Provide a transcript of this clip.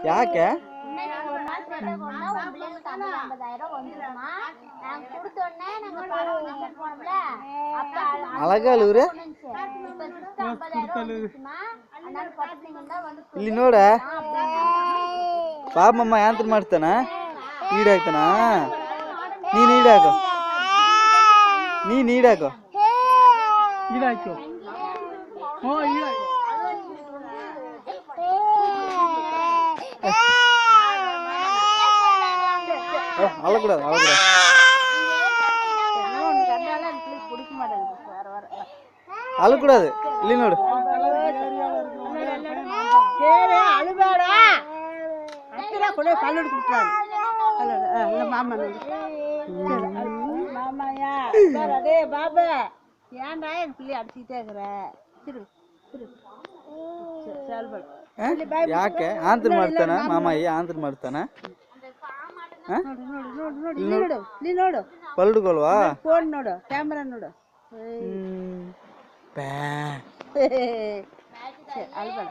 ಯಾಕೆ ಅಳಗಲ್ವ್ರೆ ಇಲ್ಲಿ ನೋಡ ಪಾಪಮ್ಮ ಯಾಂತ್ರ ಮಾಡ್ತಾನ ಈಡಾಕ್ತಾನ ನೀನ್ ಈಡಾಕು ಈಡಾಕು அழக்கூடாது அழக்கூடாது இல்லை நோடு அழுவாடா கூட கல் எடுத்துட்டாரு மாமா மாமாயா அதே பாபா ஏன்டா என் பிள்ளை அடிச்சுட்டே இருக்கிற ಯಾಕೆ ಆಂತರ ಮಾಡ್ತಾನ ಮಾಮಯ್ಯ ಆಂತರ ಮಾಡ್ತಾನ ನೋಡು ಪಲ್ಡುಗೋಲ್ವಾ ಫೋನ್ ನೋಡು ಕ್ಯಾಮ್ರಾ ನೋಡು ಅಲ್ಬೇಡ